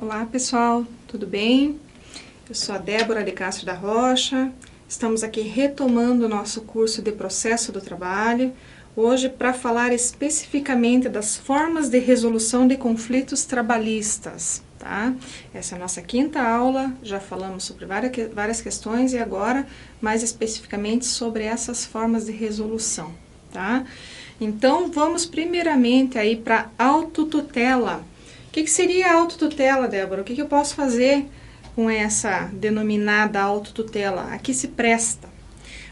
Olá pessoal, tudo bem? Eu sou a Débora de Castro da Rocha, estamos aqui retomando o nosso curso de Processo do Trabalho, hoje para falar especificamente das formas de resolução de conflitos trabalhistas, tá? Essa é a nossa quinta aula, já falamos sobre várias questões e agora mais especificamente sobre essas formas de resolução, tá? Então vamos primeiramente aí para autotutela. O que seria a autotutela, Débora? O que eu posso fazer com essa denominada autotutela? A que se presta?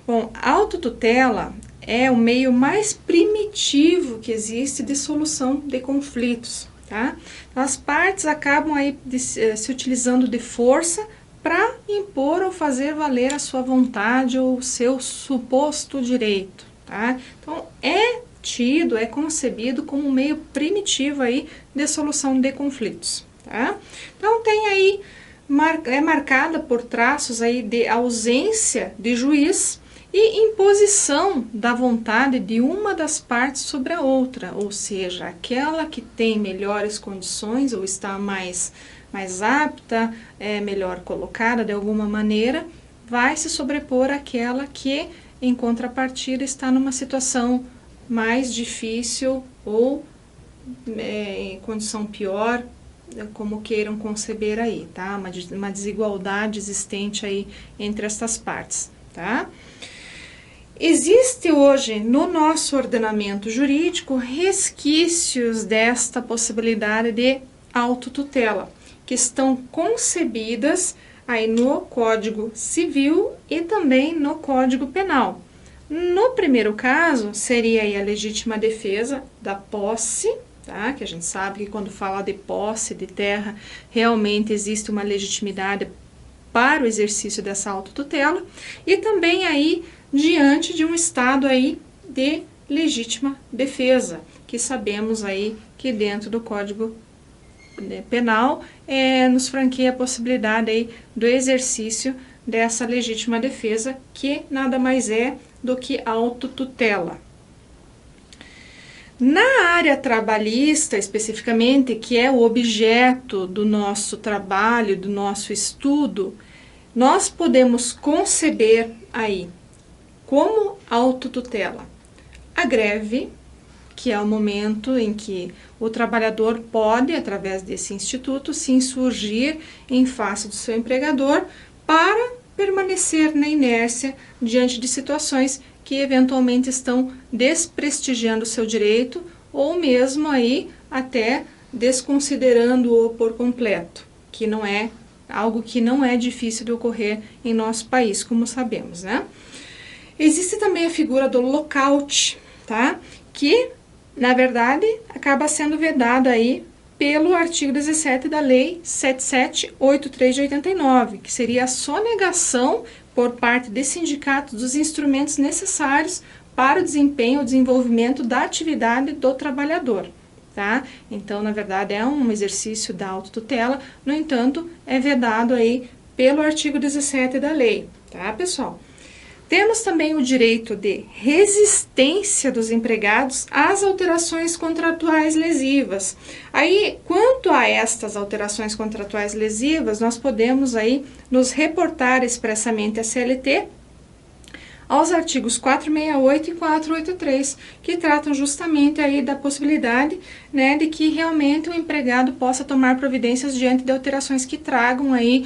Bom, a autotutela é o meio mais primitivo que existe de solução de conflitos, tá? As partes acabam aí se utilizando de força para impor ou fazer valer a sua vontade ou o seu suposto direito, tá? Então, é concebido como um meio primitivo aí de solução de conflitos, tá? Então tem aí, é marcada por traços aí de ausência de juiz e imposição da vontade de uma das partes sobre a outra, ou seja, aquela que tem melhores condições ou está mais apta, melhor colocada de alguma maneira, vai se sobrepor àquela que, em contrapartida, está numa situação mais difícil ou em condição pior, como queiram conceber aí, tá? Uma desigualdade existente aí entre estas partes, tá? Existe hoje no nosso ordenamento jurídico resquícios desta possibilidade de autotutela, que estão concebidas aí no Código Civil e também no Código Penal. No primeiro caso, seria aí a legítima defesa da posse, tá? Que a gente sabe que quando fala de posse de terra, realmente existe uma legitimidade para o exercício dessa autotutela, e também aí diante de um estado aí de legítima defesa, que sabemos aí que dentro do Código Penal nos franqueia a possibilidade aí do exercício dessa legítima defesa, que nada mais é do que autotutela. Na área trabalhista, especificamente, que é o objeto do nosso trabalho, do nosso estudo, nós podemos conceber aí como autotutela a greve, que é o momento em que o trabalhador pode, através desse instituto, se insurgir em face do seu empregador para permanecer na inércia diante de situações que eventualmente estão desprestigiando o seu direito ou mesmo aí até desconsiderando-o por completo, que não é algo que não é difícil de ocorrer em nosso país, como sabemos, né? Existe também a figura do lockout, tá? Que, na verdade, acaba sendo vedado aí pelo artigo 17 da Lei 7783 de 89, que seria a sonegação por parte de sindicatos dos instrumentos necessários para o desempenho ou desenvolvimento da atividade do trabalhador, tá? Então, na verdade, é um exercício da autotutela, no entanto, é vedado aí pelo artigo 17 da lei, tá, pessoal? Temos também o direito de resistência dos empregados às alterações contratuais lesivas. Aí, quanto a estas alterações contratuais lesivas, nós podemos aí nos reportar expressamente à CLT aos artigos 468 e 483, que tratam justamente aí da possibilidade, né, de que realmente o empregado possa tomar providências diante de alterações que tragam aí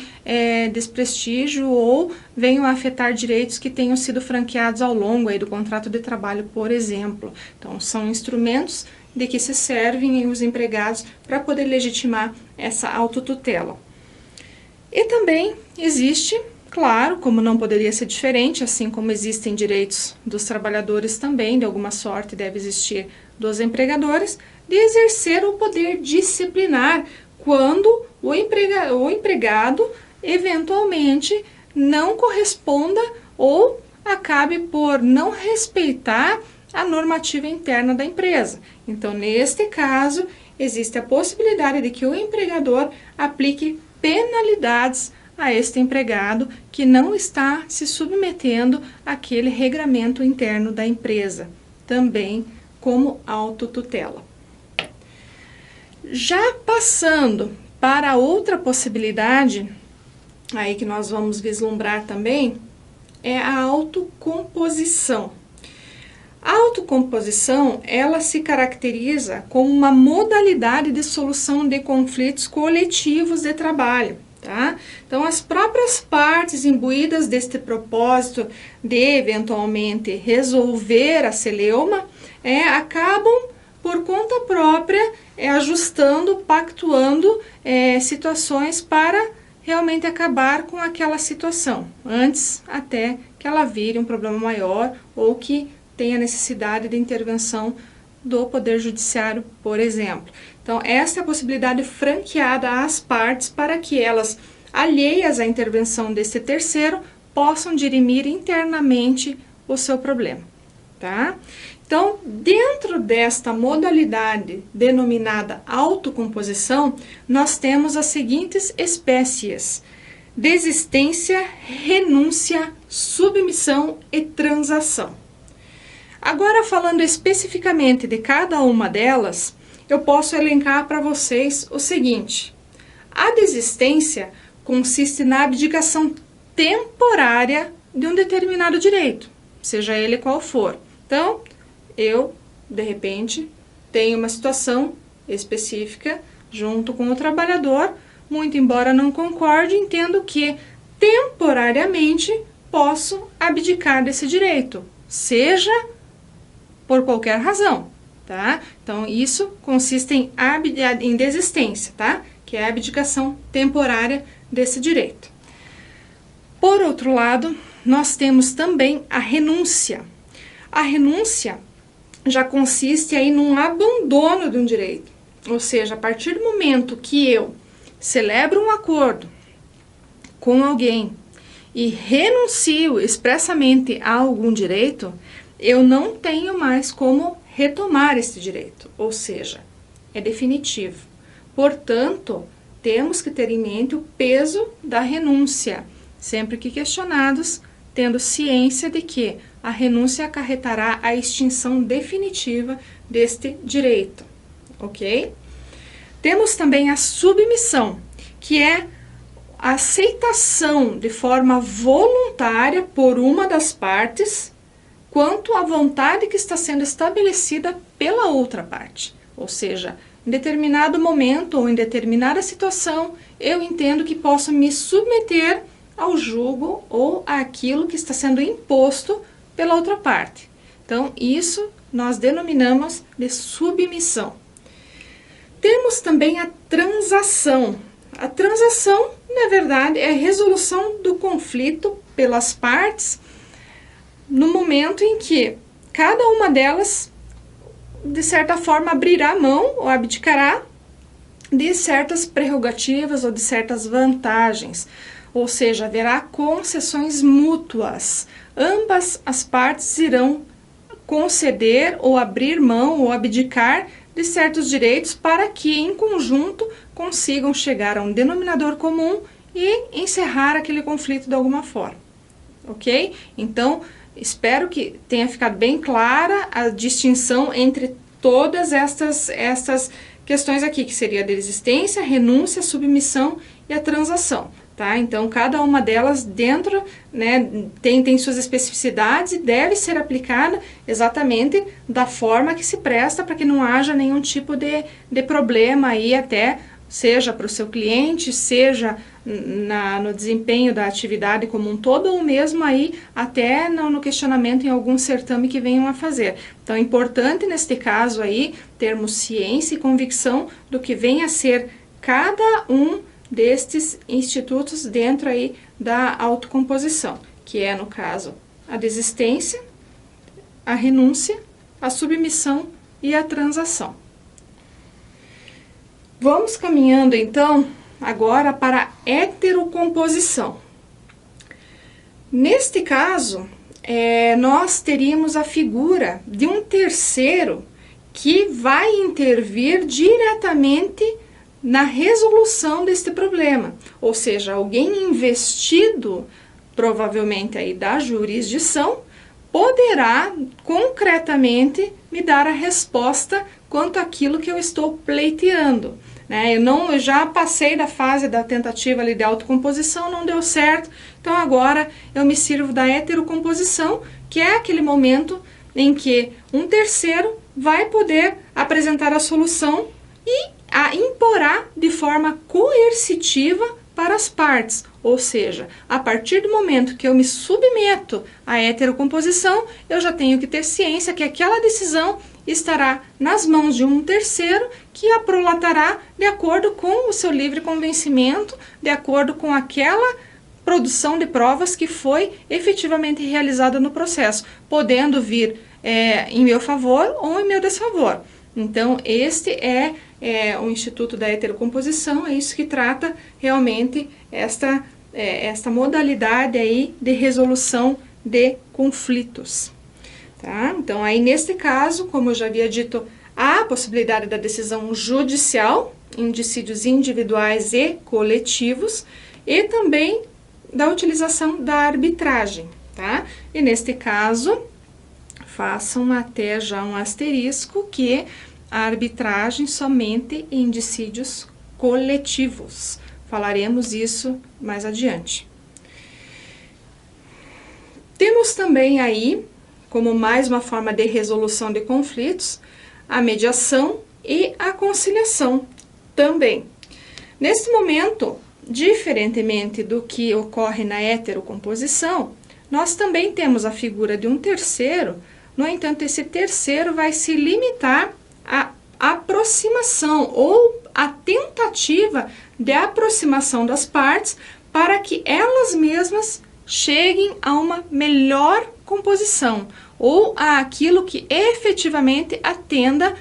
desprestígio ou venham a afetar direitos que tenham sido franqueados ao longo aí do contrato de trabalho, por exemplo. Então, são instrumentos de que se servem os empregados para poder legitimar essa autotutela. E também existe, claro, como não poderia ser diferente, assim como existem direitos dos trabalhadores também, de alguma sorte deve existir dos empregadores, de exercer o poder disciplinar quando o empregado eventualmente não corresponda ou acabe por não respeitar a normativa interna da empresa. Então, neste caso, existe a possibilidade de que o empregador aplique penalidades a este empregado que não está se submetendo àquele regramento interno da empresa, também como autotutela. Já passando para outra possibilidade, aí que nós vamos vislumbrar também, é a autocomposição. A autocomposição, ela se caracteriza como uma modalidade de solução de conflitos coletivos de trabalho, tá? Então, as próprias partes imbuídas deste propósito de, eventualmente, resolver a celeuma, acabam, por conta própria, ajustando, pactuando situações para realmente acabar com aquela situação, antes até que ela vire um problema maior ou que tenha necessidade de intervenção do Poder Judiciário, por exemplo. Então, essa é a possibilidade franqueada às partes para que elas, alheias à intervenção desse terceiro, possam dirimir internamente o seu problema, tá? Então, dentro desta modalidade denominada autocomposição, nós temos as seguintes espécies: desistência, renúncia, submissão e transação. Agora, falando especificamente de cada uma delas, eu posso elencar para vocês o seguinte: a desistência consiste na abdicação temporária de um determinado direito, seja ele qual for. Então, eu, de repente, tenho uma situação específica junto com o trabalhador, muito embora não concorde, entendo que temporariamente posso abdicar desse direito, seja por qualquer razão, tá? Então, isso consiste em desistência, tá? Que é a abdicação temporária desse direito. Por outro lado, nós temos também a renúncia. A renúncia já consiste aí num abandono de um direito, ou seja, a partir do momento que eu celebro um acordo com alguém e renuncio expressamente a algum direito, eu não tenho mais como retomar esse direito, ou seja, é definitivo. Portanto, temos que ter em mente o peso da renúncia, sempre que questionados, tendo ciência de que a renúncia acarretará a extinção definitiva deste direito, ok? Temos também a submissão, que é a aceitação de forma voluntária por uma das partes quanto à vontade que está sendo estabelecida pela outra parte. Ou seja, em determinado momento ou em determinada situação, eu entendo que posso me submeter ao jugo ou àquilo que está sendo imposto pela outra parte. Então, isso nós denominamos de submissão. Temos também a transação. A transação, na verdade, é a resolução do conflito pelas partes no momento em que cada uma delas, de certa forma, abrirá mão ou abdicará de certas prerrogativas ou de certas vantagens. Ou seja, haverá concessões mútuas. Ambas as partes irão conceder ou abrir mão ou abdicar de certos direitos para que, em conjunto, consigam chegar a um denominador comum e encerrar aquele conflito de alguma forma. Ok? Então, espero que tenha ficado bem clara a distinção entre todas estas questões aqui, que seria a desistência, a renúncia, a submissão e a transação. Tá? Então, cada uma delas dentro, né, tem suas especificidades e deve ser aplicada exatamente da forma que se presta para que não haja nenhum tipo de problema aí, até seja para o seu cliente, seja no desempenho da atividade como um todo, ou mesmo aí até no questionamento em algum certame que venham a fazer. Então, é importante neste caso aí termos ciência e convicção do que vem a ser cada um destes institutos dentro aí da autocomposição, que é, no caso, a desistência, a renúncia, a submissão e a transação. Vamos caminhando, então, agora para a heterocomposição. Neste caso, nós teríamos a figura de um terceiro que vai intervir diretamente na resolução deste problema, ou seja, alguém investido, provavelmente aí da jurisdição, poderá concretamente me dar a resposta quanto àquilo que eu estou pleiteando. né? Eu já passei da fase da tentativa ali de autocomposição, não deu certo, então agora eu me sirvo da heterocomposição, que é aquele momento em que um terceiro vai poder apresentar a solução e a imporá de forma coercitiva para as partes, ou seja, a partir do momento que eu me submeto à heterocomposição, eu já tenho que ter ciência que aquela decisão estará nas mãos de um terceiro que a prolatará de acordo com o seu livre convencimento, de acordo com aquela produção de provas que foi efetivamente realizada no processo, podendo vir em meu favor ou em meu desfavor. Então, este é o Instituto da Heterocomposição, é isso que trata realmente esta modalidade aí de resolução de conflitos. Tá? Então, aí neste caso, como eu já havia dito, há a possibilidade da decisão judicial em dissídios individuais e coletivos e também da utilização da arbitragem. Tá? E neste caso, façam até já um asterisco que a arbitragem somente em dissídios coletivos. Falaremos isso mais adiante. Temos também aí, como mais uma forma de resolução de conflitos, a mediação e a conciliação também. Neste momento, diferentemente do que ocorre na heterocomposição, nós também temos a figura de um terceiro. No entanto, esse terceiro vai se limitar à aproximação ou à tentativa de aproximação das partes para que elas mesmas cheguem a uma melhor composição ou àquilo que efetivamente atenda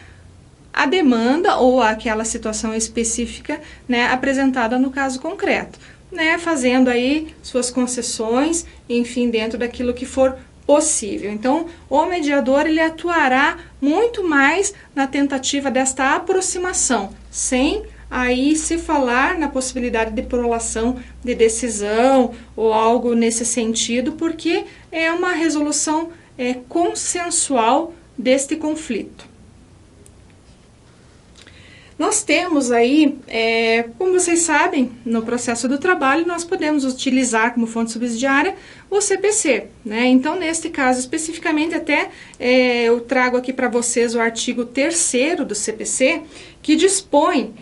à demanda ou àquela situação específica, né, apresentada no caso concreto, né, fazendo aí suas concessões, enfim, dentro daquilo que for possível. Então, o mediador ele atuará muito mais na tentativa desta aproximação, sem aí se falar na possibilidade de prolação de decisão ou algo nesse sentido, porque é uma resolução consensual deste conflito. Nós temos aí, como vocês sabem, no processo do trabalho, nós podemos utilizar como fonte subsidiária o CPC, né? Então, neste caso especificamente, até eu trago aqui para vocês o artigo 3º do CPC, que dispõe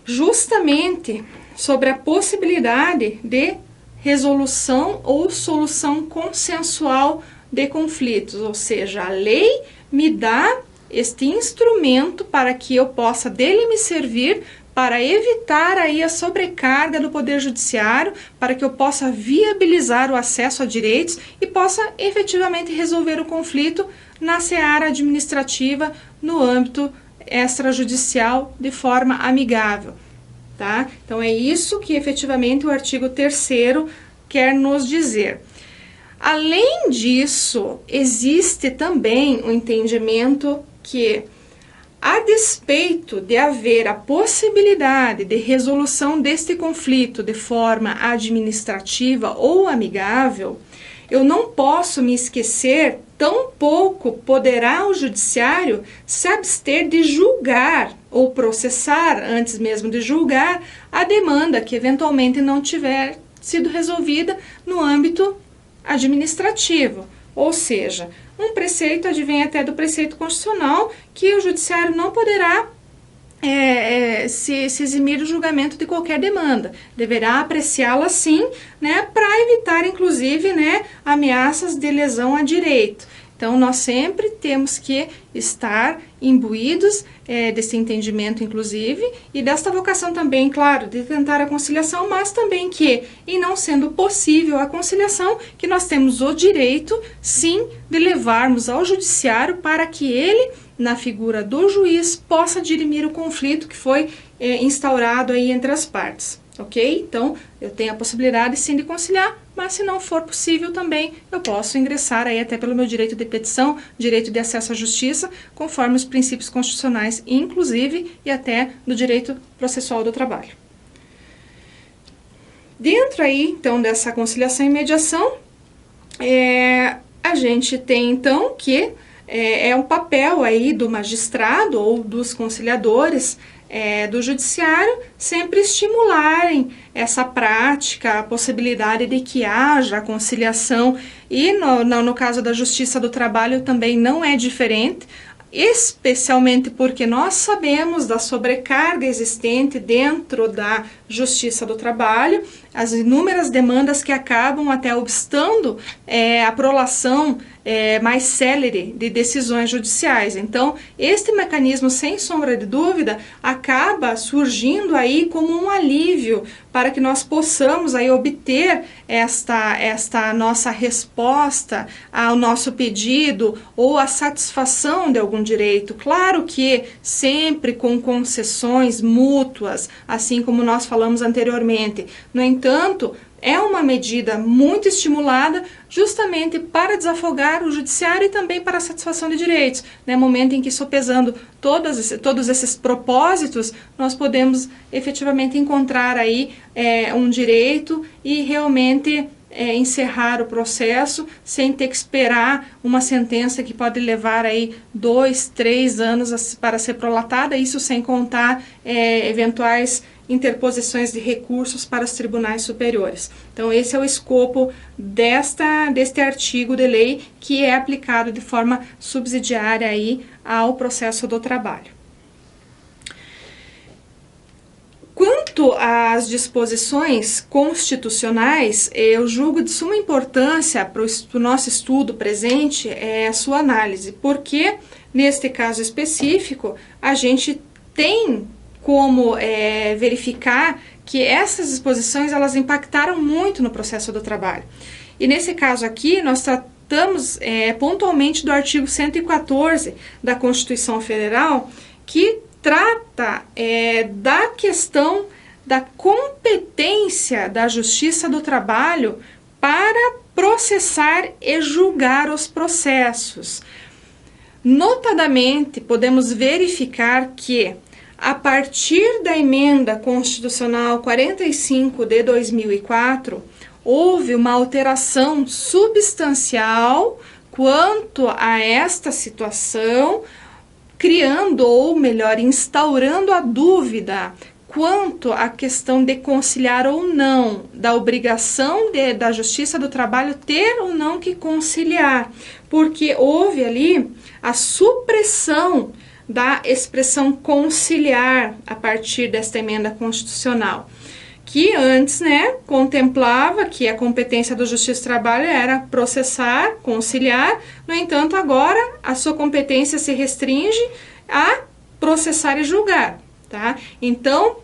justamente sobre a possibilidade de resolução ou solução consensual de conflitos, ou seja, a lei me dá este instrumento para que eu possa dele me servir para evitar aí a sobrecarga do Poder Judiciário, para que eu possa viabilizar o acesso a direitos e possa efetivamente resolver o conflito na seara administrativa, no âmbito extrajudicial, de forma amigável. Tá? Então, é isso que efetivamente o artigo 3º quer nos dizer. Além disso, existe também o entendimento que, a despeito de haver a possibilidade de resolução deste conflito de forma administrativa ou amigável, eu não posso me esquecer, tampouco poderá o judiciário se abster de julgar ou processar, antes mesmo de julgar, a demanda que eventualmente não tiver sido resolvida no âmbito administrativo. Ou seja, um preceito advém até do preceito constitucional que o judiciário não poderá se eximir do julgamento de qualquer demanda. Deverá apreciá-la sim, né, para evitar inclusive, né, ameaças de lesão a direito. Então, nós sempre temos que estar imbuídos desse entendimento, inclusive, e desta vocação também, claro, de tentar a conciliação, mas também que, em não sendo possível a conciliação, que nós temos o direito, sim, de levarmos ao judiciário para que ele, na figura do juiz, possa dirimir o conflito que foi instaurado aí entre as partes. Ok? Então, eu tenho a possibilidade sim de conciliar, mas se não for possível também, eu posso ingressar aí até pelo meu direito de petição, direito de acesso à justiça, conforme os princípios constitucionais, inclusive, e até do direito processual do trabalho. Dentro aí, então, dessa conciliação e mediação, a gente tem, então, que é um papel aí do magistrado ou dos conciliadores do judiciário sempre estimularem essa prática, a possibilidade de que haja conciliação, e no caso da Justiça do Trabalho também não é diferente, especialmente porque nós sabemos da sobrecarga existente dentro da Justiça do Trabalho, as inúmeras demandas que acabam até obstando a prolação mais célere de decisões judiciais. Então, este mecanismo, sem sombra de dúvida, acaba surgindo aí como um alívio para que nós possamos aí obter esta nossa resposta ao nosso pedido ou a satisfação de algum direito. Claro que sempre com concessões mútuas, assim como nós falamos anteriormente. No entanto, é uma medida muito estimulada justamente para desafogar o judiciário e também para a satisfação de direitos. No momento em que, sopesando todos esses propósitos, nós podemos efetivamente encontrar aí um direito e realmente encerrar o processo sem ter que esperar uma sentença que pode levar aí 2, 3 anos para ser prolatada, isso sem contar eventuais interposições de recursos para os tribunais superiores. Então, esse é o escopo deste artigo de lei que é aplicado de forma subsidiária aí ao processo do trabalho. Quanto às disposições constitucionais, eu julgo de suma importância para o nosso estudo presente a sua análise, porque neste caso específico a gente tem como verificar que essas disposições elas impactaram muito no processo do trabalho. E nesse caso aqui nós tratamos pontualmente do artigo 114 da Constituição Federal, que trata da questão da competência da Justiça do Trabalho para processar e julgar os processos. Notadamente, podemos verificar que, a partir da emenda constitucional 45 de 2004, houve uma alteração substancial quanto a esta situação, criando, ou melhor, instaurando a dúvida quanto à questão de conciliar ou não, da obrigação da Justiça do Trabalho ter ou não que conciliar, porque houve ali a supressão da expressão conciliar a partir desta emenda constitucional, que antes, contemplava que a competência da Justiça do Trabalho era processar, conciliar. No entanto, agora a sua competência se restringe a processar e julgar, tá? Então,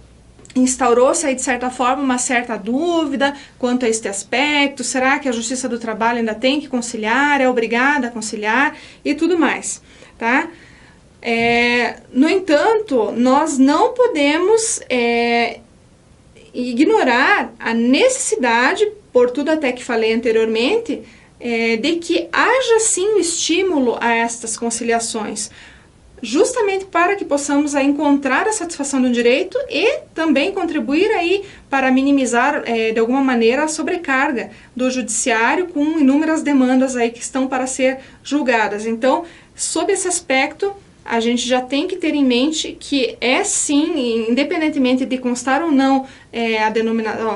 instaurou-se aí, de certa forma, uma certa dúvida quanto a este aspecto. Será que a Justiça do Trabalho ainda tem que conciliar, é obrigada a conciliar e tudo mais, tá? No entanto, nós não podemos ignorar a necessidade, por tudo até que falei anteriormente, de que haja sim um estímulo a estas conciliações, justamente para que possamos encontrar a satisfação do direito e também contribuir aí para minimizar de alguma maneira a sobrecarga do judiciário com inúmeras demandas aí que estão para ser julgadas. Então, sob esse aspecto, a gente já tem que ter em mente que sim, independentemente de constar ou não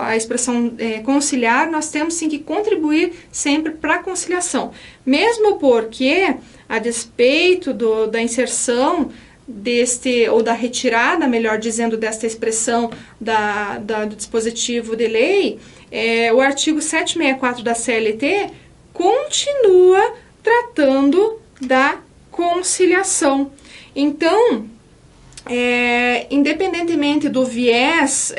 a expressão conciliar, nós temos sim que contribuir sempre para a conciliação. Mesmo porque, a despeito da inserção ou da retirada, melhor dizendo, desta expressão do dispositivo de lei, o artigo 764 da CLT continua tratando da conciliação. Então, independentemente do viés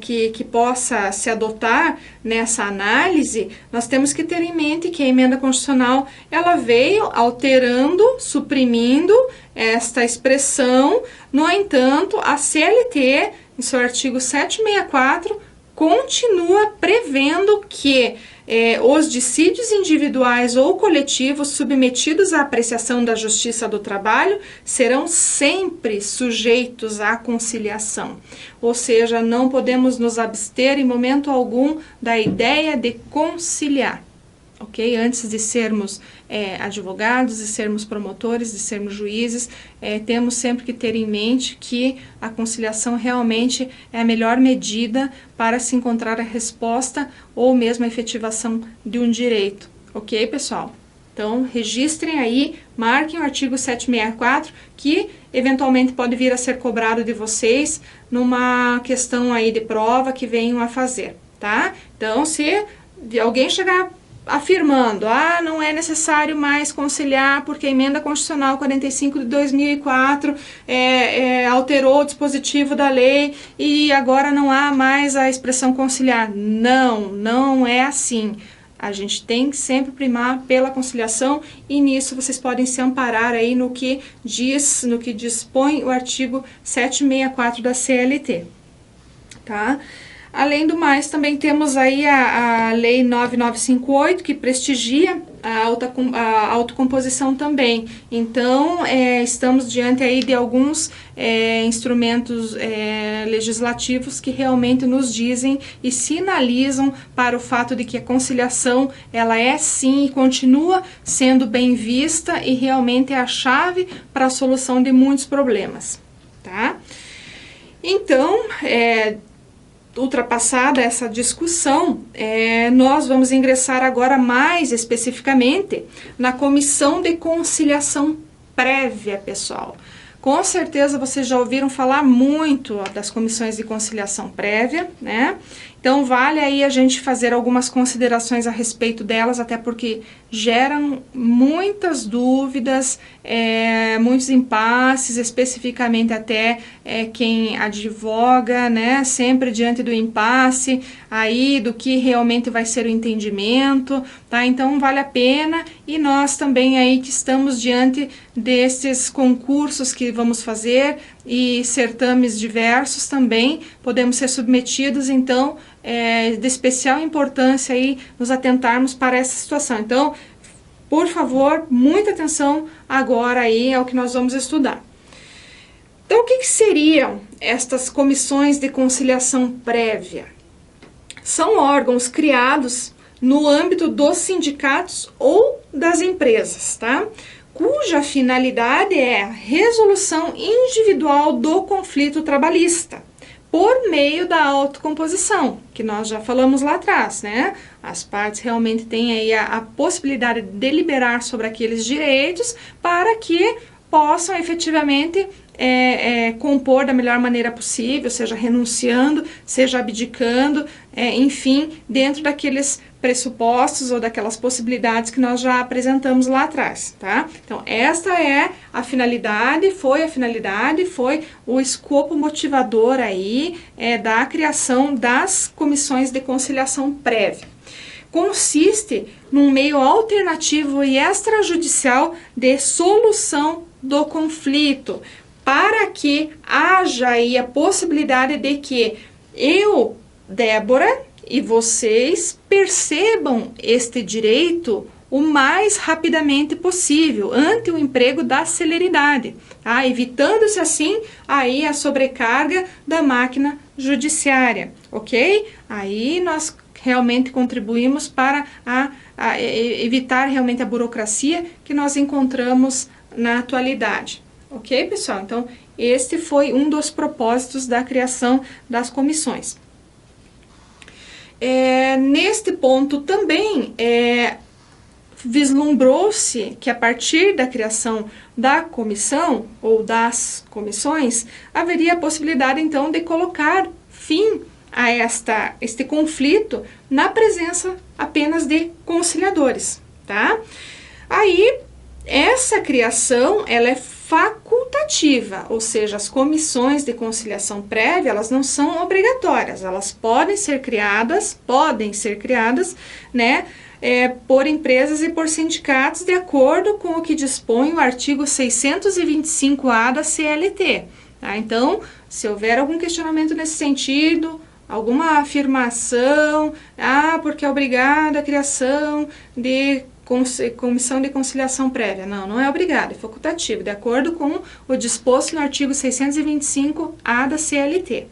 que possa se adotar nessa análise, nós temos que ter em mente que a emenda constitucional ela veio alterando, suprimindo esta expressão. No entanto, a CLT, em seu artigo 764, continua prevendo que os dissídios individuais ou coletivos submetidos à apreciação da Justiça do Trabalho serão sempre sujeitos à conciliação. Ou seja, não podemos nos abster em momento algum da ideia de conciliar. Ok? Antes de sermos advogados, de sermos promotores, de sermos juízes, temos sempre que ter em mente que a conciliação realmente é a melhor medida para se encontrar a resposta ou mesmo a efetivação de um direito. Ok, pessoal? Então, registrem aí, marquem o artigo 764, que eventualmente pode vir a ser cobrado de vocês numa questão aí de prova que venham a fazer, tá? Então, se alguém chegar afirmando, não é necessário mais conciliar porque a emenda constitucional 45 de 2004 alterou o dispositivo da lei e agora não há mais a expressão conciliar. Não é assim. A gente tem que sempre primar pela conciliação e nisso vocês podem se amparar aí no que dispõe o artigo 764 da CLT, tá? Além do mais, também temos aí a Lei 9958, que prestigia a autocomposição também. Então, estamos diante aí de alguns instrumentos legislativos que realmente nos dizem e sinalizam para o fato de que a conciliação, ela é sim e continua sendo bem vista e realmente é a chave para a solução de muitos problemas, tá? Então, ultrapassada essa discussão, nós vamos ingressar agora mais especificamente na comissão de conciliação prévia, pessoal. Com certeza vocês já ouviram falar muito das comissões de conciliação prévia, né? Então vale aí a gente fazer algumas considerações a respeito delas, até porque geram muitas dúvidas, muitos impasses, especificamente até quem advoga, né, sempre diante do impasse, aí do que realmente vai ser o entendimento, tá? Então vale a pena, e nós também aí que estamos diante desses concursos que vamos fazer e certames diversos também, podemos ser submetidos, então de especial importância aí nos atentarmos para essa situação. Então, por favor, muita atenção agora aí ao que nós vamos estudar. Então, o que seriam estas comissões de conciliação prévia? São órgãos criados no âmbito dos sindicatos ou das empresas, tá? Cuja finalidade é a resolução individual do conflito trabalhista, por meio da autocomposição, que nós já falamos lá atrás, né? As partes realmente têm aí a possibilidade de deliberar sobre aqueles direitos para que possam efetivamente compor da melhor maneira possível, seja renunciando, seja abdicando, enfim, dentro daqueles pressupostos ou daquelas possibilidades que nós já apresentamos lá atrás, tá? Então, esta é a finalidade, foi o escopo motivador aí da criação das comissões de conciliação prévia. Consiste num meio alternativo e extrajudicial de solução do conflito, para que haja aí a possibilidade de que eu, Débora, e vocês percebam este direito o mais rapidamente possível, ante o emprego da celeridade, tá? Evitando-se assim aí a sobrecarga da máquina judiciária, ok? Aí nós realmente contribuímos para evitar realmente a burocracia que nós encontramos na atualidade. Ok, pessoal? Então, este foi um dos propósitos da criação das comissões. Neste ponto também vislumbrou-se que a partir da criação da comissão ou das comissões, haveria a possibilidade então de colocar fim a este conflito na presença apenas de conciliadores, tá? Aí, essa criação, ela é facultativa, ou seja, as comissões de conciliação prévia, elas não são obrigatórias, elas podem ser criadas, né, por empresas e por sindicatos, de acordo com o que dispõe o artigo 625-A da CLT, tá? Então, se houver algum questionamento nesse sentido, alguma afirmação, porque é obrigada a criação de comissão de conciliação prévia. Não é obrigado, é facultativo, de acordo com o disposto no artigo 625-A da CLT.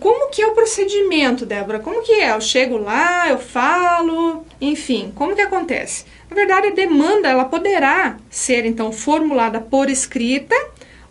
Como que é o procedimento, Débora? Como que é? Eu chego lá, eu falo, enfim, como que acontece? Na verdade, a demanda ela poderá ser, então, formulada por escrita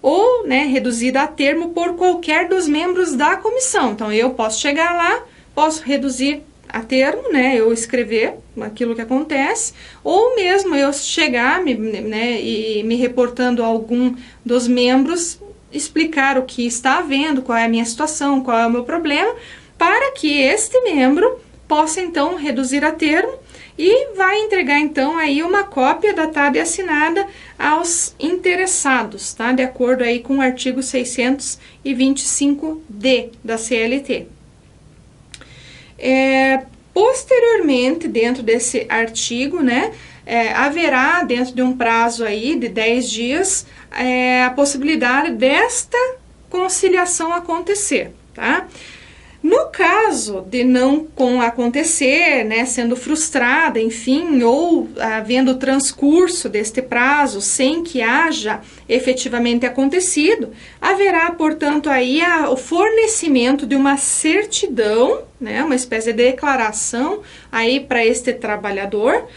ou, né, reduzida a termo por qualquer dos membros da comissão. Então, eu posso chegar lá, posso reduzir a termo, né, eu escrever aquilo que acontece, ou mesmo eu chegar, né, e me reportando a algum dos membros, explicar o que está havendo, qual é a minha situação, qual é o meu problema, para que este membro possa então reduzir a termo e vai entregar então aí uma cópia datada e assinada aos interessados, tá? De acordo aí com o artigo 625-D da CLT. Posteriormente, dentro desse artigo, né, haverá, dentro de um prazo aí de 10 dias, a possibilidade desta conciliação acontecer, tá? No caso de não acontecer, né, sendo frustrada, enfim, ou havendo o transcurso deste prazo sem que haja efetivamente acontecido, haverá, portanto, aí o fornecimento de uma certidão, né, uma espécie de declaração aí para este trabalhador,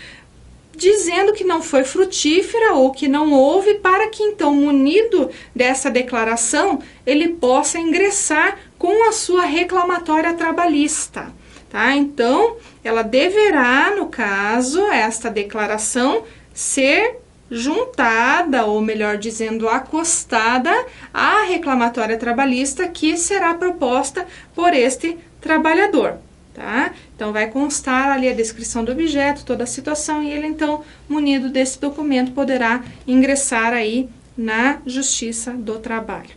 dizendo que não foi frutífera ou que não houve, para que então, munido dessa declaração, ele possa ingressar com a sua reclamatória trabalhista, tá? Então, ela deverá, no caso, esta declaração ser juntada, ou melhor dizendo, acostada à reclamatória trabalhista que será proposta por este trabalhador. Tá? Então, vai constar ali a descrição do objeto, toda a situação, e ele, então, munido desse documento, poderá ingressar aí na Justiça do Trabalho.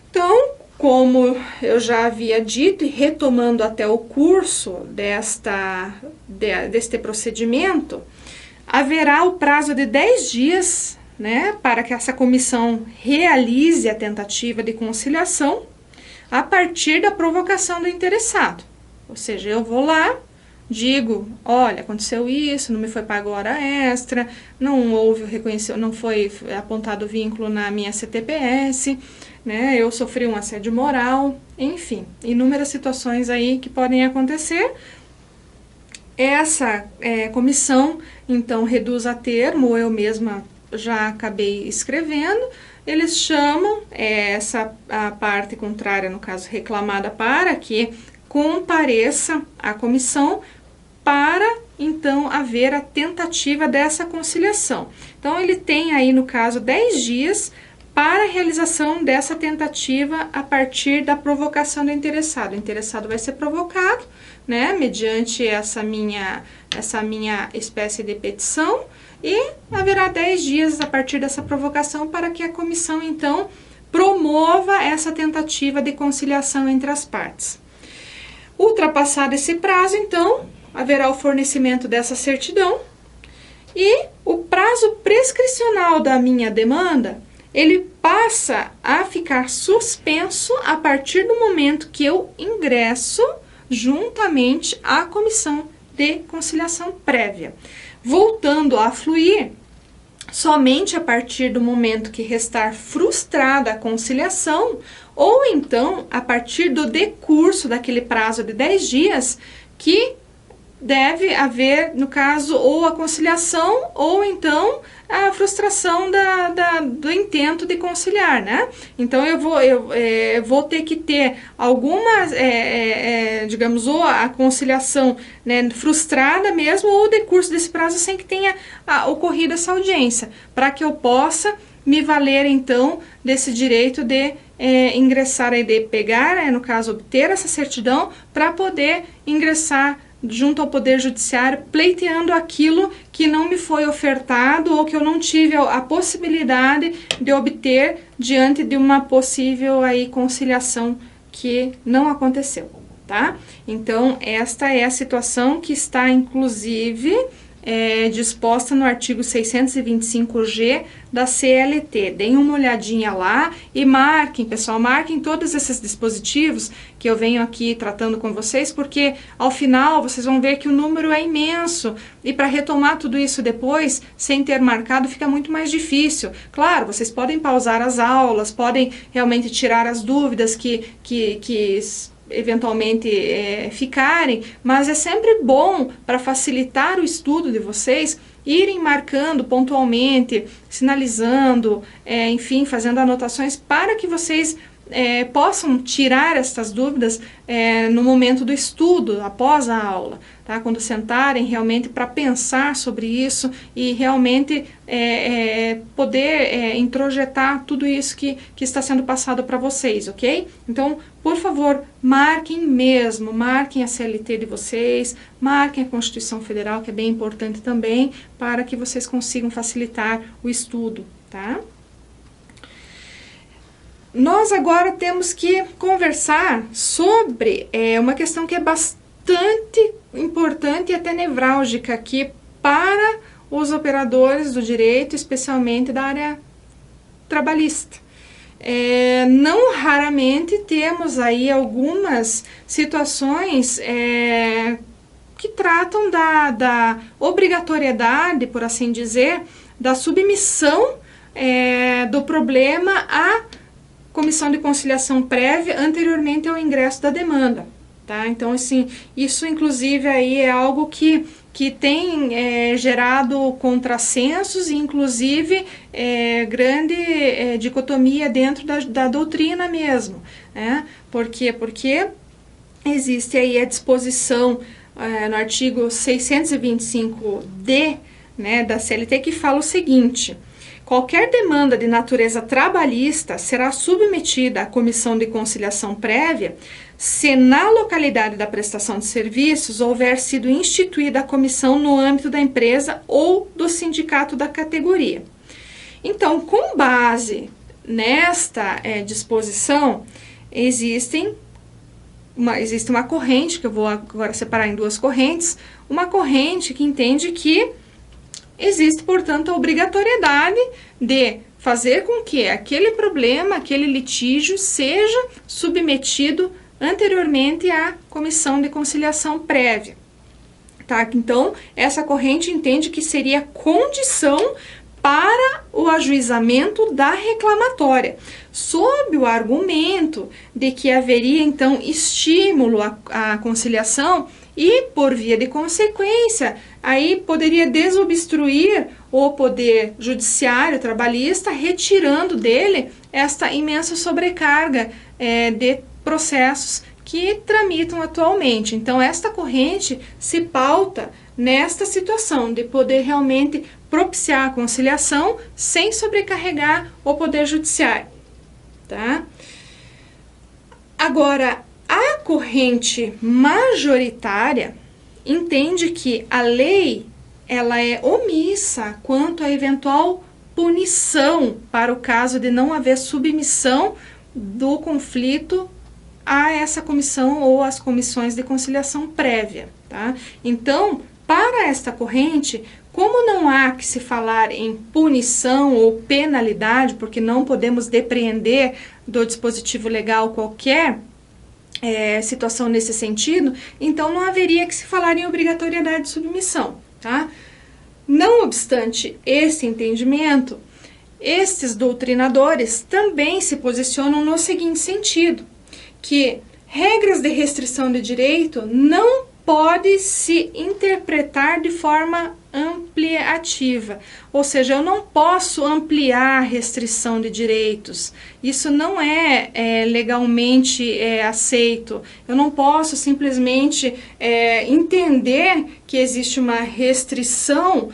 Então, como eu já havia dito, e retomando até o curso deste procedimento, haverá o prazo de 10 dias, né, para que essa comissão realize a tentativa de conciliação, a partir da provocação do interessado. Ou seja, eu vou lá, digo, olha, aconteceu isso, não me foi pago hora extra, não houve reconhecimento, não foi apontado vínculo na minha CTPS, né, eu sofri um assédio moral, enfim, inúmeras situações aí que podem acontecer. Essa comissão, então, reduz a termo, ou eu mesma já acabei escrevendo. Eles chamam a parte contrária, no caso reclamada, para que compareça à comissão para, então, haver a tentativa dessa conciliação. Então, ele tem aí, no caso, 10 dias para a realização dessa tentativa a partir da provocação do interessado. O interessado vai ser provocado, né, mediante essa minha espécie de petição, e haverá 10 dias a partir dessa provocação para que a comissão, então, promova essa tentativa de conciliação entre as partes. Ultrapassado esse prazo, então, haverá o fornecimento dessa certidão e o prazo prescricional da minha demanda, ele passa a ficar suspenso a partir do momento que eu ingresso juntamente à comissão de conciliação prévia, voltando a fluir somente a partir do momento que restar frustrada a conciliação, ou então a partir do decurso daquele prazo de 10 dias, que deve haver, no caso, ou a conciliação, ou então a frustração do intento de conciliar, né? Então, eu vou ter que ter algumas, digamos, ou a conciliação, né, frustrada mesmo, ou o decurso desse prazo sem que tenha ocorrido essa audiência, para que eu possa me valer, então, desse direito de ingressar, de pegar, no caso, obter essa certidão, para poder ingressar junto ao Poder Judiciário, pleiteando aquilo que não me foi ofertado ou que eu não tive a possibilidade de obter diante de uma possível aí conciliação que não aconteceu, tá? Então, esta é a situação que está, inclusive, disposta no artigo 625G da CLT. Deem uma olhadinha lá e marquem, pessoal, marquem todos esses dispositivos que eu venho aqui tratando com vocês, porque ao final vocês vão ver que o número é imenso e para retomar tudo isso depois, sem ter marcado, fica muito mais difícil. Claro, vocês podem pausar as aulas, podem realmente tirar as dúvidas que eventualmente ficarem, mas é sempre bom para facilitar o estudo de vocês irem marcando pontualmente, sinalizando, enfim, fazendo anotações para que vocês possam tirar estas dúvidas no momento do estudo, após a aula, tá? Quando sentarem realmente para pensar sobre isso e realmente poder introjetar tudo isso que está sendo passado para vocês, ok? Então, por favor, marquem mesmo, marquem a CLT de vocês, marquem a Constituição Federal, que é bem importante também, para que vocês consigam facilitar o estudo, tá? Nós agora temos que conversar sobre uma questão que é bastante importante e até nevrálgica aqui para os operadores do direito, especialmente da área trabalhista. Não raramente temos aí algumas situações que tratam da obrigatoriedade, por assim dizer, da submissão do problema à comissão de conciliação prévia anteriormente ao ingresso da demanda, tá? Então, assim, isso inclusive aí é algo que tem gerado contrassensos e inclusive grande dicotomia dentro da doutrina mesmo, né? Por quê? Porque existe aí a disposição no artigo 625D, né, da CLT, que fala o seguinte: qualquer demanda de natureza trabalhista será submetida à comissão de conciliação prévia se na localidade da prestação de serviços houver sido instituída a comissão no âmbito da empresa ou do sindicato da categoria. Então, com base nesta disposição, existe uma corrente, que eu vou agora separar em duas correntes, uma corrente que entende que existe, portanto, a obrigatoriedade de fazer com que aquele problema, aquele litígio, seja submetido anteriormente à comissão de conciliação prévia. Tá? Então, essa corrente entende que seria condição para o ajuizamento da reclamatória, sob o argumento de que haveria, então, estímulo à conciliação e, por via de consequência, aí poderia desobstruir o poder judiciário trabalhista, retirando dele esta imensa sobrecarga de processos que tramitam atualmente. Então, esta corrente se pauta nesta situação de poder realmente propiciar a conciliação sem sobrecarregar o poder judiciário, tá? Agora, a corrente majoritária entende que a lei ela é omissa quanto à eventual punição para o caso de não haver submissão do conflito a essa comissão ou às comissões de conciliação prévia, tá? Então, para esta corrente, como não há que se falar em punição ou penalidade, porque não podemos depreender do dispositivo legal qualquer situação nesse sentido, então não haveria que se falar em obrigatoriedade de submissão, tá? Não obstante esse entendimento, estes doutrinadores também se posicionam no seguinte sentido, que regras de restrição de direito não pode se interpretar de forma ampliativa, ou seja, eu não posso ampliar a restrição de direitos, isso não é legalmente aceito, eu não posso simplesmente entender que existe uma restrição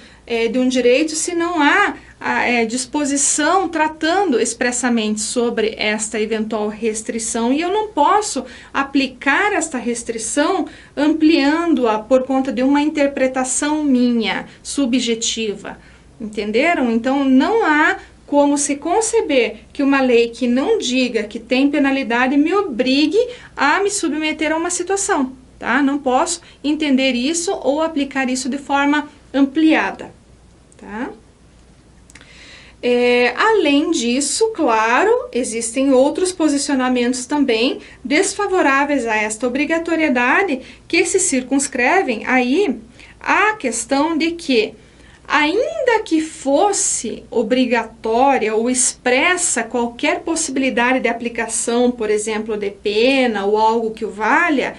de um direito se não há disposição tratando expressamente sobre esta eventual restrição, e eu não posso aplicar esta restrição ampliando-a por conta de uma interpretação minha, subjetiva, entenderam? Então não há como se conceber que uma lei que não diga que tem penalidade me obrigue a me submeter a uma situação, tá? Não posso entender isso ou aplicar isso de forma ampliada, tá? Além disso, claro, existem outros posicionamentos também desfavoráveis a esta obrigatoriedade que se circunscrevem aí a questão de que, ainda que fosse obrigatória ou expressa qualquer possibilidade de aplicação, por exemplo, de pena ou algo que o valha,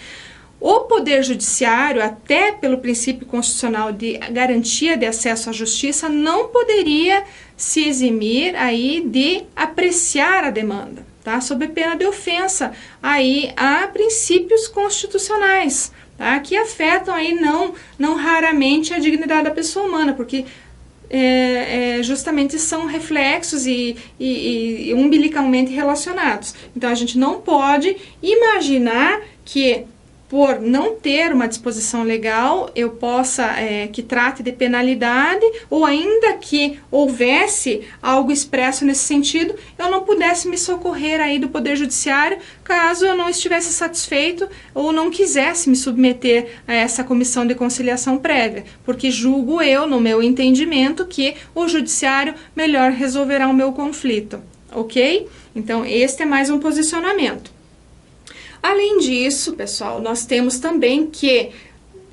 o Poder Judiciário, até pelo princípio constitucional de garantia de acesso à justiça, não poderia se eximir aí de apreciar a demanda, tá? Sob pena de ofensa aí a princípios constitucionais, tá? Que afetam aí não raramente a dignidade da pessoa humana, porque justamente são reflexos e umbilicalmente relacionados. Então a gente não pode imaginar que, por não ter uma disposição legal, eu possa, que trate de penalidade, ou ainda que houvesse algo expresso nesse sentido, eu não pudesse me socorrer aí do Poder Judiciário, caso eu não estivesse satisfeito ou não quisesse me submeter a essa comissão de conciliação prévia, porque julgo eu, no meu entendimento, que o Judiciário melhor resolverá o meu conflito, ok? Então, este é mais um posicionamento. Além disso, pessoal, nós temos também que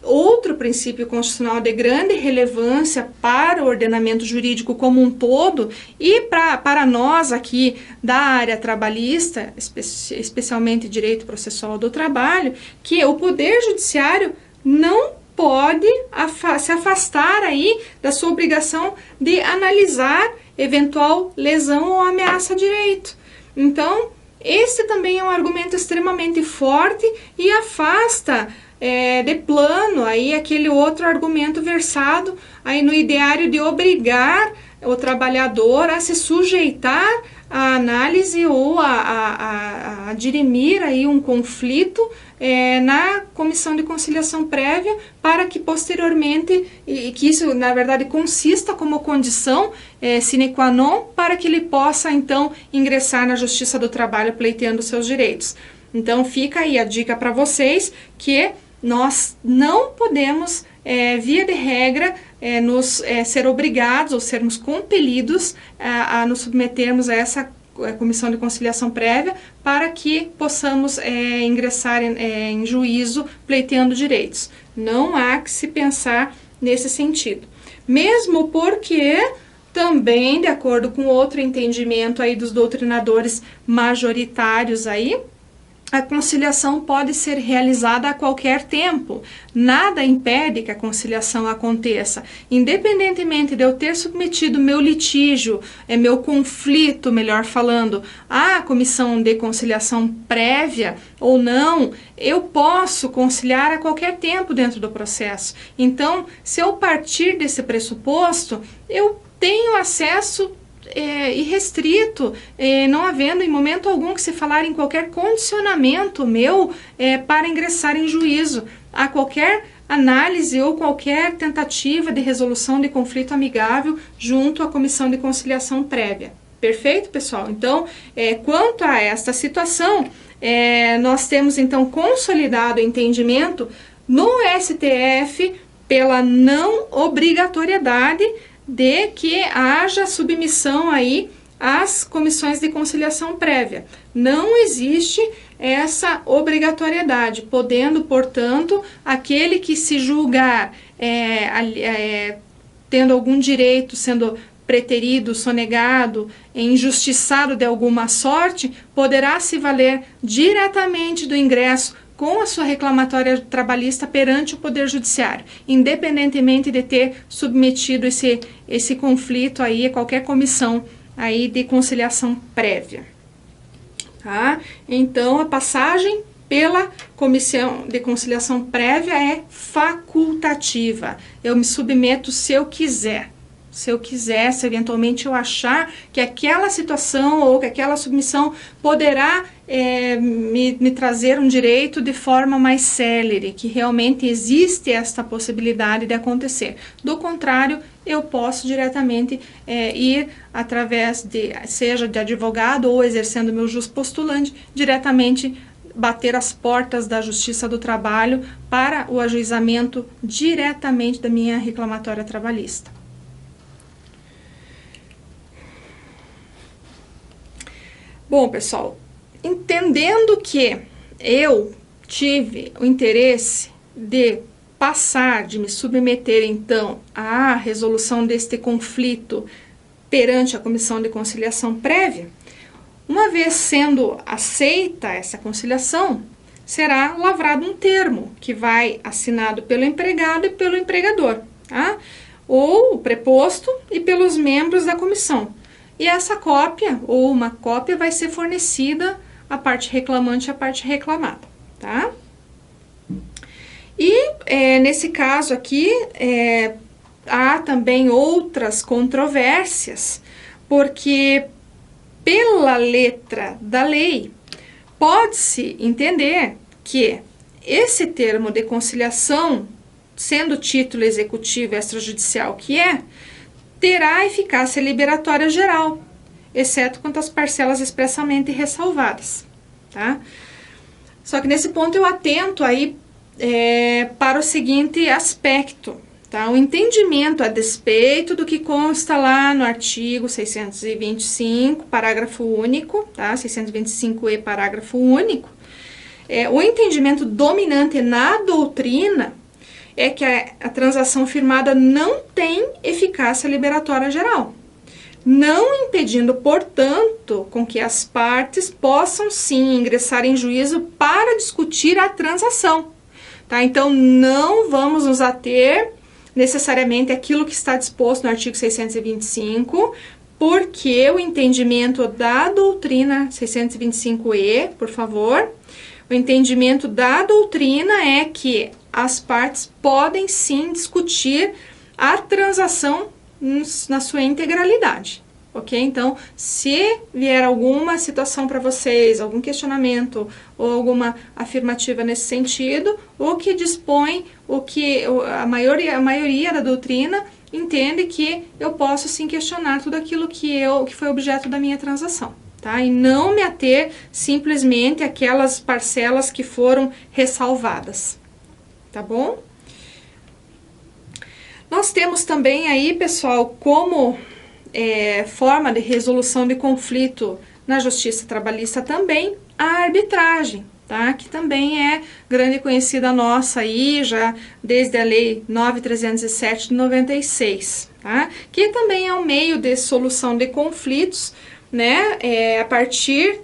outro princípio constitucional de grande relevância para o ordenamento jurídico como um todo e para nós aqui da área trabalhista, especialmente direito processual do trabalho, que o Poder Judiciário não pode se afastar aí da sua obrigação de analisar eventual lesão ou ameaça a direito. Então, esse também é um argumento extremamente forte e afasta de plano aí aquele outro argumento versado aí no ideário de obrigar o trabalhador a se sujeitar à análise ou a dirimir aí um conflito na comissão de conciliação prévia, para que posteriormente, e que isso na verdade consista como condição sine qua non para que ele possa então ingressar na Justiça do Trabalho pleiteando seus direitos. Então fica aí a dica para vocês que nós não podemos, via de regra, ser obrigados ou sermos compelidos a nos submetermos a essa comissão de conciliação prévia para que possamos ingressar em juízo pleiteando direitos. Não há que se pensar nesse sentido. Mesmo porque também, de acordo com outro entendimento aí dos doutrinadores majoritários aí, a conciliação pode ser realizada a qualquer tempo. Nada impede que a conciliação aconteça. Independentemente de eu ter submetido meu litígio, meu conflito, melhor falando, à comissão de conciliação prévia ou não, eu posso conciliar a qualquer tempo dentro do processo. Então, se eu partir desse pressuposto, eu tenho acesso irrestrito, não havendo em momento algum que se falar em qualquer condicionamento meu para ingressar em juízo, a qualquer análise ou qualquer tentativa de resolução de conflito amigável junto à comissão de conciliação prévia. Perfeito, pessoal? Então, quanto a esta situação, nós temos então consolidado o entendimento no STF pela não obrigatoriedade de que haja submissão aí às comissões de conciliação prévia. Não existe essa obrigatoriedade, podendo, portanto, aquele que se julgar tendo algum direito sendo preterido, sonegado, injustiçado de alguma sorte, poderá se valer diretamente do ingresso com a sua reclamatória trabalhista perante o Poder Judiciário, independentemente de ter submetido esse conflito aí a qualquer comissão aí de conciliação prévia. Tá? Então, a passagem pela comissão de conciliação prévia é facultativa. Eu me submeto se eu quiser. Se eu quiser, se eventualmente eu achar que aquela situação ou que aquela submissão poderá me trazer um direito de forma mais célere, que realmente existe esta possibilidade de acontecer. Do contrário, eu posso diretamente ir através seja de advogado ou exercendo meu jus postulante, diretamente bater as portas da Justiça do Trabalho para o ajuizamento diretamente da minha reclamatória trabalhista. Bom, pessoal, entendendo que eu tive o interesse de me submeter, então, à resolução deste conflito perante a Comissão de Conciliação Prévia, uma vez sendo aceita essa conciliação, será lavrado um termo que vai assinado pelo empregado e pelo empregador, tá? Ou o preposto e pelos membros da comissão. E essa cópia, ou uma cópia, vai ser fornecida à parte reclamante e à parte reclamada, tá? E nesse caso aqui, há também outras controvérsias, porque pela letra da lei, pode-se entender que esse termo de conciliação, sendo título executivo extrajudicial que terá eficácia liberatória geral, exceto quanto às parcelas expressamente ressalvadas, tá? Só que nesse ponto eu atento aí para o seguinte aspecto, tá? O entendimento a despeito do que consta lá no artigo 625, parágrafo único, tá? 625E, parágrafo único, o entendimento dominante na doutrina é que a transação firmada não tem eficácia liberatória geral, não impedindo, portanto, com que as partes possam sim ingressar em juízo para discutir a transação, tá? Então, não vamos nos ater necessariamente àquilo que está disposto no artigo 625, porque o entendimento da doutrina 625E, por favor, o entendimento da doutrina é que as partes podem sim discutir a transação na sua integralidade, ok? Então, se vier alguma situação para vocês, algum questionamento ou alguma afirmativa nesse sentido, o que dispõe, a maioria da doutrina entende que eu posso sim questionar tudo aquilo que foi objeto da minha transação, tá? E não me ater simplesmente àquelas parcelas que foram ressalvadas, tá bom? Nós temos também aí, pessoal, como forma de resolução de conflito na Justiça Trabalhista também a arbitragem, tá? Que também é grande conhecida nossa aí, já desde a Lei 9.307 de 96, tá? Que também é um meio de solução de conflitos, né? A partir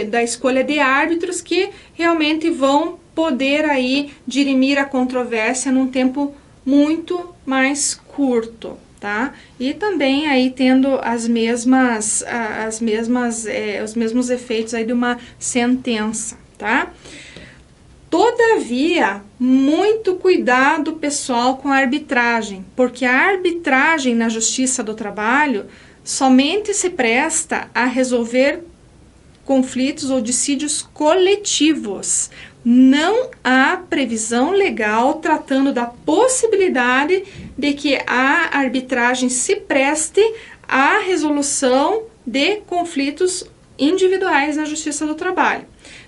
da escolha de árbitros que realmente vão poder aí dirimir a controvérsia num tempo muito mais curto, tá? E também aí tendo os mesmos efeitos aí de uma sentença, tá? Todavia, muito cuidado, pessoal, com a arbitragem, porque a arbitragem na Justiça do Trabalho somente se presta a resolver conflitos ou dissídios coletivos. Não há previsão legal tratando da possibilidade de que a arbitragem se preste à resolução de conflitos individuais na Justiça do Trabalho,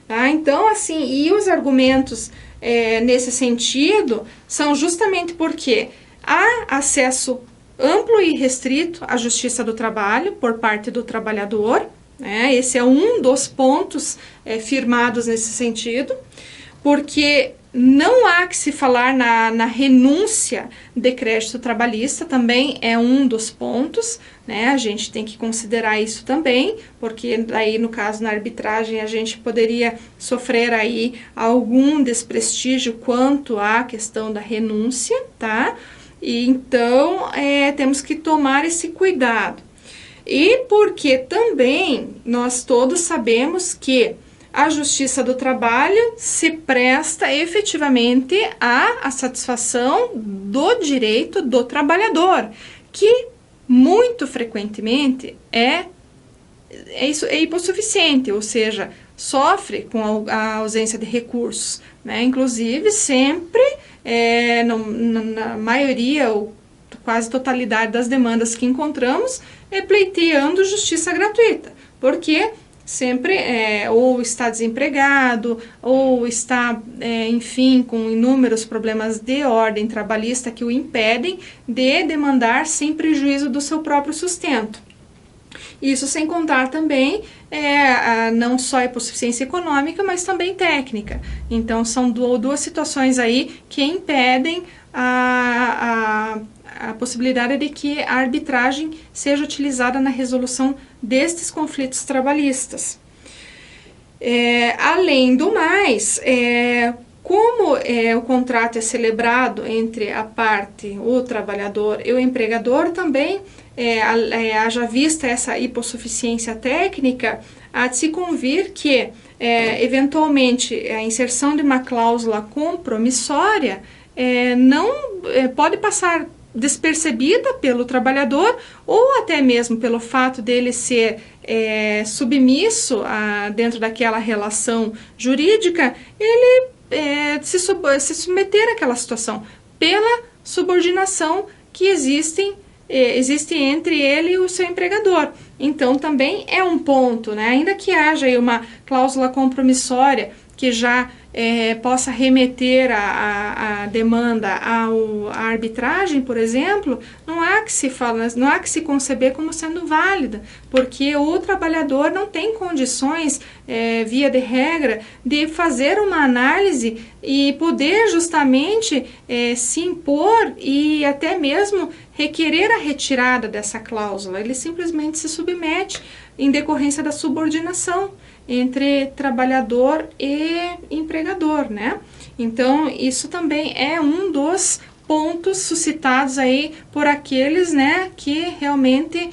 tá? Então, assim, e os argumentos nesse sentido são justamente porque há acesso amplo e restrito à Justiça do Trabalho por parte do trabalhador, né? Esse é um dos pontos firmados nesse sentido, porque não há que se falar na renúncia de crédito trabalhista, também é um dos pontos, né? A gente tem que considerar isso também, porque daí no caso na arbitragem a gente poderia sofrer aí algum desprestígio quanto à questão da renúncia, tá? E então temos que tomar esse cuidado. E porque também nós todos sabemos que a Justiça do Trabalho se presta efetivamente à satisfação do direito do trabalhador, que muito frequentemente é hipossuficiente, ou seja, sofre com a ausência de recursos, né? Inclusive sempre, na maioria ou quase totalidade das demandas que encontramos, pleiteando justiça gratuita, porque sempre ou está desempregado, ou está, enfim, com inúmeros problemas de ordem trabalhista que o impedem de demandar sem prejuízo do seu próprio sustento. Isso sem contar também não só a hipossuficiência econômica, mas também técnica. Então, são duas situações aí que impedem a possibilidade de que a arbitragem seja utilizada na resolução destes conflitos trabalhistas. Além do mais, como o contrato é celebrado entre a parte, o trabalhador e o empregador, também, haja vista essa hipossuficiência técnica, há de se convir que, eventualmente, a inserção de uma cláusula compromissória não pode passar despercebida pelo trabalhador, ou até mesmo pelo fato dele ser submisso dentro daquela relação jurídica, ele se submeter àquela situação pela subordinação que existe entre ele e o seu empregador. Então, também é um ponto, né? Ainda que haja aí uma cláusula compromissória que já possa remeter a demanda à arbitragem, por exemplo, não há que se conceber como sendo válida, porque o trabalhador não tem condições, via de regra, de fazer uma análise e poder justamente se impor e até mesmo requerer a retirada dessa cláusula. Ele simplesmente se submete em decorrência da subordinação entre trabalhador e empregador, né? Então, isso também é um dos pontos suscitados aí por aqueles, né, que realmente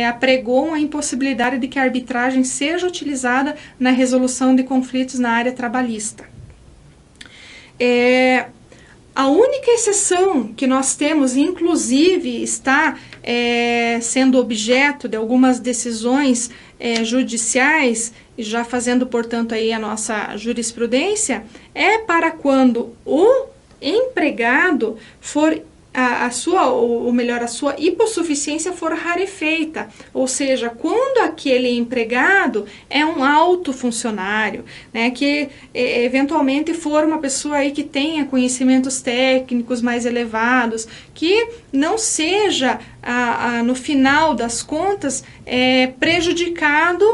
apregoam a impossibilidade de que a arbitragem seja utilizada na resolução de conflitos na área trabalhista. A única exceção que nós temos, inclusive, está sendo objeto de algumas decisões judiciais, e já fazendo, portanto, aí a nossa jurisprudência, é para quando o empregado for a sua hipossuficiência for rarefeita, ou seja, quando aquele empregado é um alto funcionário, né, que eventualmente for uma pessoa aí que tenha conhecimentos técnicos mais elevados, que não seja, no final das contas, prejudicado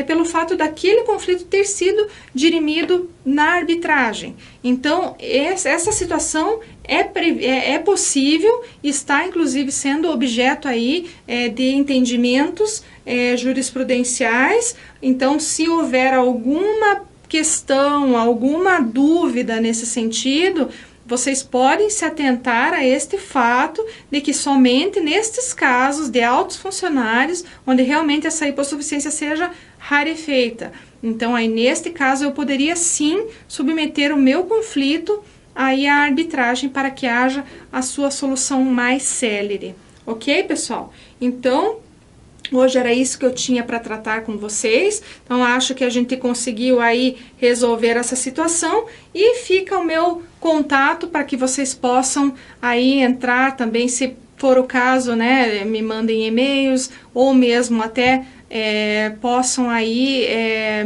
pelo fato daquele conflito ter sido dirimido na arbitragem. Então, essa situação é possível, está inclusive sendo objeto aí de entendimentos jurisprudenciais. Então, se houver alguma questão, alguma dúvida nesse sentido, vocês podem se atentar a este fato de que somente nestes casos de altos funcionários, onde realmente essa hipossuficiência seja rarefeita. Então, aí neste caso, eu poderia sim submeter o meu conflito aí à arbitragem para que haja a sua solução mais célere. Ok, pessoal? Então, hoje era isso que eu tinha para tratar com vocês. Então, acho que a gente conseguiu aí resolver essa situação e fica o meu contato para que vocês possam aí entrar também, se for o caso, né, me mandem e-mails ou mesmo até possam aí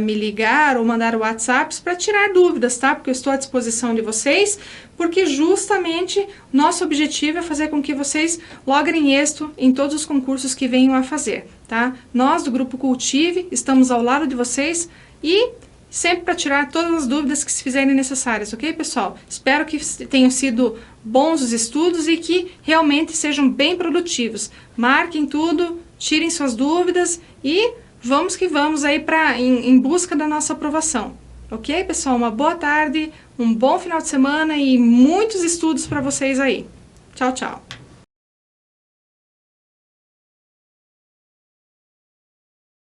me ligar ou mandar WhatsApps para tirar dúvidas, tá? Porque eu estou à disposição de vocês, porque justamente nosso objetivo é fazer com que vocês logrem êxito em todos os concursos que venham a fazer, tá? Nós do Grupo Cultive estamos ao lado de vocês e sempre para tirar todas as dúvidas que se fizerem necessárias, ok, pessoal? Espero que tenham sido bons os estudos e que realmente sejam bem produtivos. Marquem tudo, tirem suas dúvidas e vamos que vamos aí em busca da nossa aprovação. Ok, pessoal? Uma boa tarde, um bom final de semana e muitos estudos para vocês aí. Tchau, tchau!